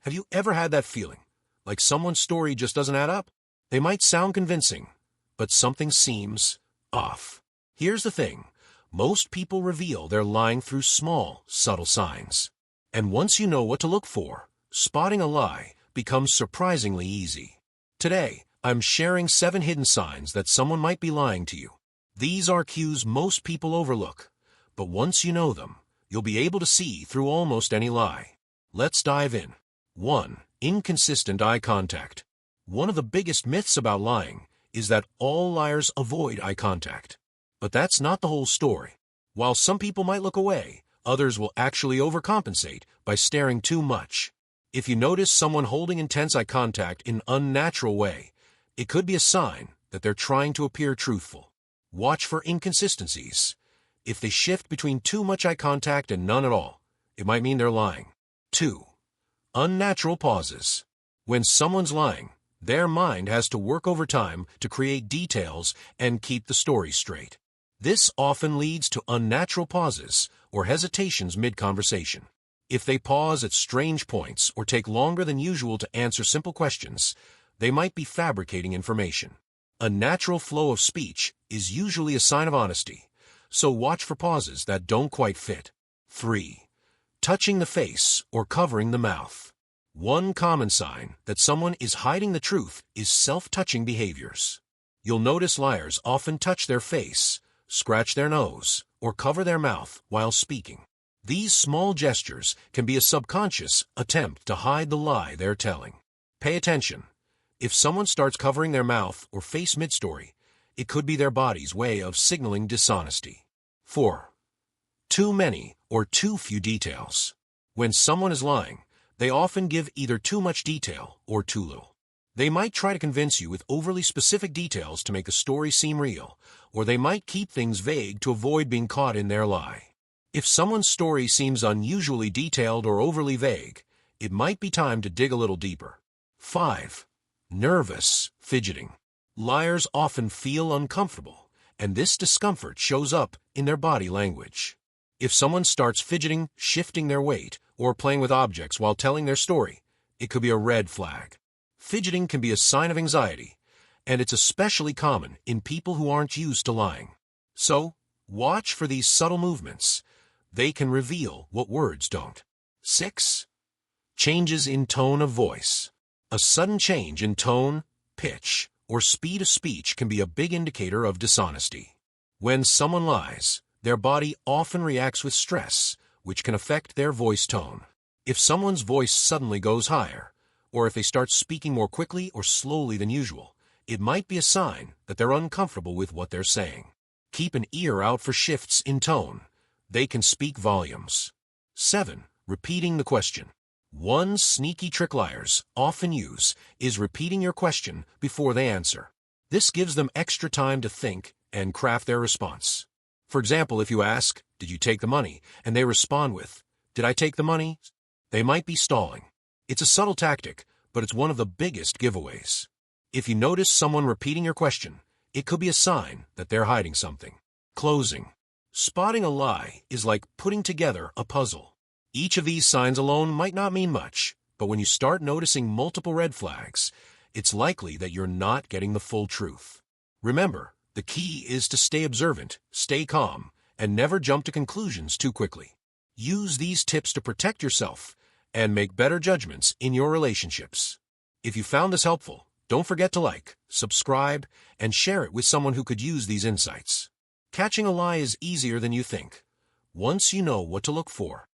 Have you ever had that feeling, like someone's story just doesn't add up? They might sound convincing, but something seems off. Here's the thing. Most people reveal they're lying through small, subtle signs. And once you know what to look for, spotting a lie becomes surprisingly easy. Today, I'm sharing 7 hidden signs that someone might be lying to you. These are cues most people overlook, but once you know them, you'll be able to see through almost any lie. Let's dive in. 1. Inconsistent eye contact. One of the biggest myths about lying is that all liars avoid eye contact. But that's not the whole story. While some people might look away, others will actually overcompensate by staring too much. If you notice someone holding intense eye contact in an unnatural way, it could be a sign that they're trying to appear truthful. Watch for inconsistencies. If they shift between too much eye contact and none at all, it might mean they're lying. 2. Unnatural pauses. When someone's lying, their mind has to work overtime to create details and keep the story straight. This often leads to unnatural pauses or hesitations mid-conversation. If they pause at strange points or take longer than usual to answer simple questions, they might be fabricating information. A natural flow of speech is usually a sign of honesty, so watch for pauses that don't quite fit. 3. Touching the face or covering the mouth. One common sign that someone is hiding the truth is self-touching behaviors. You'll notice liars often touch their face, scratch their nose, or cover their mouth while speaking. These small gestures can be a subconscious attempt to hide the lie they're telling. Pay attention. If someone starts covering their mouth or face mid-story, it could be their body's way of signaling dishonesty. 4. Too many or too few details. When someone is lying, they often give either too much detail or too little. They might try to convince you with overly specific details to make the story seem real, or they might keep things vague to avoid being caught in their lie. If someone's story seems unusually detailed or overly vague, it might be time to dig a little deeper. 5. Nervous fidgeting. Liars often feel uncomfortable, and this discomfort shows up in their body language. If someone starts fidgeting, shifting their weight, or playing with objects while telling their story, it could be a red flag. Fidgeting can be a sign of anxiety, and it's especially common in people who aren't used to lying. So, watch for these subtle movements. They can reveal what words don't. 6. Changes in tone of voice. A sudden change in tone, pitch, or speed of speech can be a big indicator of dishonesty. When someone lies, their body often reacts with stress, which can affect their voice tone. If someone's voice suddenly goes higher, or if they start speaking more quickly or slowly than usual, it might be a sign that they're uncomfortable with what they're saying. Keep an ear out for shifts in tone. They can speak volumes. 7. Repeating the question. One sneaky trick liars often use is repeating your question before they answer. This gives them extra time to think and craft their response. For example, if you ask, "Did you take the money?" and they respond with, "Did I take the money?" they might be stalling. It's a subtle tactic, but it's one of the biggest giveaways. If you notice someone repeating your question, it could be a sign that they're hiding something. Closing. Spotting a lie is like putting together a puzzle. Each of these signs alone might not mean much, but when you start noticing multiple red flags, it's likely that you're not getting the full truth. Remember, the key is to stay observant, stay calm, and never jump to conclusions too quickly. Use these tips to protect yourself and make better judgments in your relationships. If you found this helpful, don't forget to like, subscribe, and share it with someone who could use these insights. Catching a lie is easier than you think, once you know what to look for.